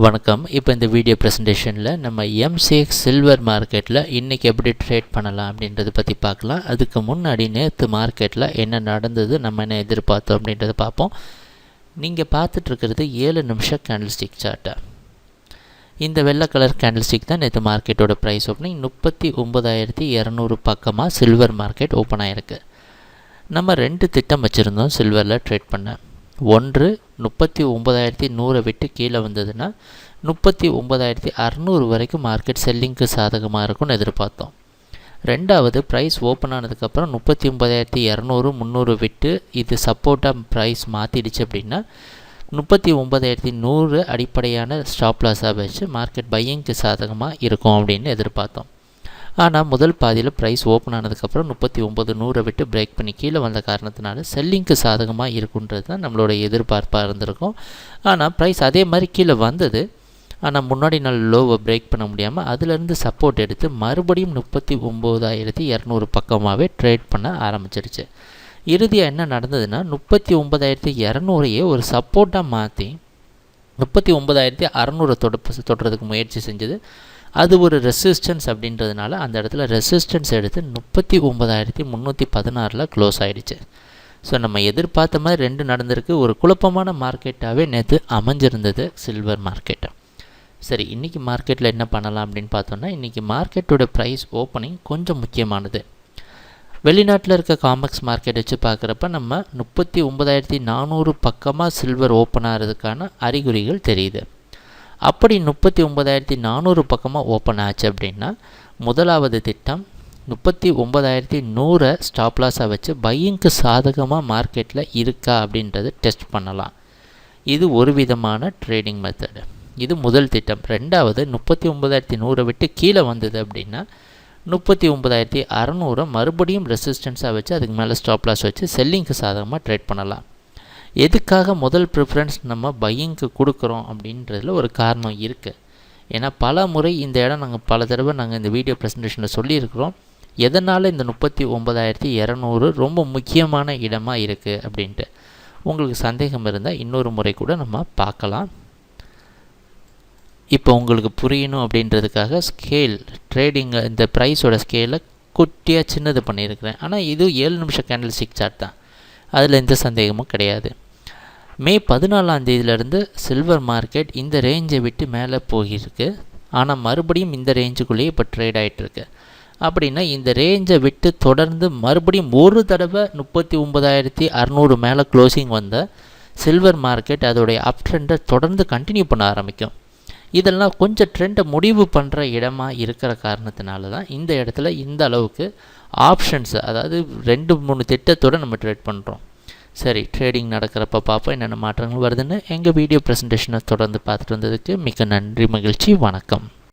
வணக்கம். இப்போ இந்த வீடியோ ப்ரெசன்டேஷனில் நம்ம எம்சிஎக்ஸ் சில்வர் மார்க்கெட்டில் இன்றைக்கி எப்படி ட்ரேட் பண்ணலாம் அப்படின்றத பற்றி பார்க்கலாம். அதுக்கு முன்னாடி நேற்று மார்க்கெட்டில் என்ன நடந்தது, நம்ம என்ன எதிர்பார்த்தோம் அப்படின்றத பார்ப்போம். நீங்கள் பார்த்துட்ருக்கிறது 7 நிமிஷம் கேண்டில்ஸ்டிக் சார்ட்டை. இந்த வெள்ளை கலர் கேண்டில்ஸ்டிக் தான் நேற்று மார்க்கெட்டோட ப்ரைஸ் ஓப்பனிங். 39,200 பக்கமாக சில்வர் மார்க்கெட் ஓப்பன் ஆகிருக்கு. நம்ம 2 திட்டம் வச்சுருந்தோம் சில்வரில் ட்ரேட் பண்ண. ஒன்று 39,100 விட்டு கீழே வந்ததுன்னா 39,600 வரைக்கும் மார்க்கெட் செல்லிங்க்கு சாதகமாக இருக்கும்னு எதிர்பார்த்தோம். ரெண்டாவது ப்ரைஸ் ஓப்பன் ஆனதுக்கப்புறம் 39,200 300 விட்டு இது சப்போர்ட்டாக ப்ரைஸ் மாற்றிடுச்சு அப்படின்னா 39,100 அடிப்படையான ஸ்டாப் லாஸாக வச்சு மார்க்கெட் பையிங்க்கு சாதகமாக இருக்கும் அப்படின்னு எதிர்பார்த்தோம். ஆனால் முதல் பாதியில் ப்ரைஸ் ஓப்பன் ஆனதுக்கப்புறம் 39,100 விட்டு பிரேக் பண்ணி கீழே வந்த காரணத்தினால செல்லிங்க்கு சாதகமாக இருக்குன்றது தான் நம்மளோட எதிர்பார்ப்பாக இருந்திருக்கும். ஆனால் ப்ரைஸ் அதே மாதிரி கீழே வந்தது. ஆனால் முன்னாடி நாள் லோவை பிரேக் பண்ண முடியாமல் அதிலேருந்து சப்போர்ட் எடுத்து மறுபடியும் 39,200 பக்கமாகவே ட்ரேட் பண்ண ஆரம்பிச்சிருச்சு. இறுதியாக என்ன நடந்ததுன்னா 39,200 ஒரு சப்போர்ட்டாக மாற்றி 39,600 தொடுறதுக்கு முயற்சி செஞ்சது. அது ஒரு ரெசிஸ்டன்ஸ் அப்படின்றதுனால அந்த இடத்துல ரெசிஸ்டன்ஸ் எடுத்து 39,316 க்ளோஸ் ஆகிடுச்சு. ஸோ நம்ம எதிர்பார்த்த மாதிரி 2 நடந்திருக்கு. ஒரு குழப்பமான மார்க்கெட்டாகவே நேற்று அமைஞ்சிருந்தது சில்வர் மார்க்கெட்டு. சரி, இன்றைக்கி மார்க்கெட்டில் என்ன பண்ணலாம் அப்படின்னு பார்த்தோன்னா, இன்றைக்கி மார்க்கெட்டோட ப்ரைஸ் ஓப்பனிங் கொஞ்சம் முக்கியமானது. வெளிநாட்டில் இருக்க காமெக்ஸ் மார்க்கெட் வச்சு பார்க்குறப்ப நம்ம 39,400 பக்கமாக சில்வர் ஓப்பன் ஆகிறதுக்கான அறிகுறிகள் தெரியுது. அப்படி 39,400 பக்கமாக ஓப்பன் ஆச்சு அப்படின்னா முதலாவது திட்டம் 39,100 ஸ்டாப் லாஸாக வச்சு பையிங்க்கு சாதகமாக மார்க்கெட்டில் இருக்கா அப்படின்றது டெஸ்ட் பண்ணலாம். இது ஒரு விதமான ட்ரேடிங் மெத்தடு. இது முதல் திட்டம். ரெண்டாவது 39,100 விட்டு கீழே வந்தது அப்படின்னா 39,600 மறுபடியும் ரெசிஸ்டன்ஸாக வச்சு அதுக்கு மேலே ஸ்டாப் லாஸ் வச்சு செல்லிங்க்கு சாதகமாக ட்ரேட் பண்ணலாம். எதுக்காக முதல் ப்ரிஃபரன்ஸ் நம்ம பையிங்க்கு கொடுக்குறோம் அப்படின்றதுல ஒரு காரணம் இருக்குது. ஏன்னா பல முறை இந்த இடம் பல தடவை இந்த வீடியோ ப்ரெசன்டேஷனில் சொல்லியிருக்கிறோம். எதனால் இந்த 39,200 ரொம்ப முக்கியமான இடமாக இருக்குது அப்படின்ட்டு. உங்களுக்கு சந்தேகம் இருந்தால் இன்னொரு முறை கூட நம்ம பார்க்கலாம். இப்போ உங்களுக்கு புரியணும் அப்படின்றதுக்காக ஸ்கேல் ட்ரேடிங் இந்த ப்ரைஸோட ஸ்கேலை குட்டியாக சின்னது பண்ணியிருக்கிறேன். ஆனால் இது 7 நிமிஷம் கேண்டில்ஸ்டிக் சார்ட் தான், அதில் எந்த சந்தேகமும் கிடையாது. மே 14ஆம் தேதியிலேருந்து சில்வர் மார்க்கெட் இந்த ரேஞ்சை விட்டு மேலே போகிருக்கு. ஆனால் மறுபடியும் இந்த ரேஞ்சுக்குள்ளேயே இப்போ ட்ரேட் ஆகிட்டுருக்கு. அப்படின்னா இந்த ரேஞ்சை விட்டு தொடர்ந்து மறுபடியும் ஒரு தடவை 39,600 மேலே க்ளோசிங் வந்த சில்வர் மார்க்கெட் அதோடைய அப் ட்ரெண்டை தொடர்ந்து கண்டினியூ பண்ண ஆரம்பிக்கும். இதெல்லாம் கொஞ்சம் ட்ரெண்டை முடிவு பண்ணுற இடமா இருக்கிற காரணத்தினால தான் இந்த இடத்துல இந்த அளவுக்கு ஆப்ஷன்ஸ், அதாவது 2-3 திட்டத்தோடு நம்ம ட்ரேட் பண்ணுறோம். சரி, ட்ரேடிங் நடக்கிறப்ப பார்ப்போம் என்னென்ன மாற்றங்கள் வருதுன்னு. எங்கள் வீடியோ ப்ரெசன்டேஷனை தொடர்ந்து பார்த்துட்டு வந்ததுக்கு மிக்க நன்றி, மகிழ்ச்சி, வணக்கம்.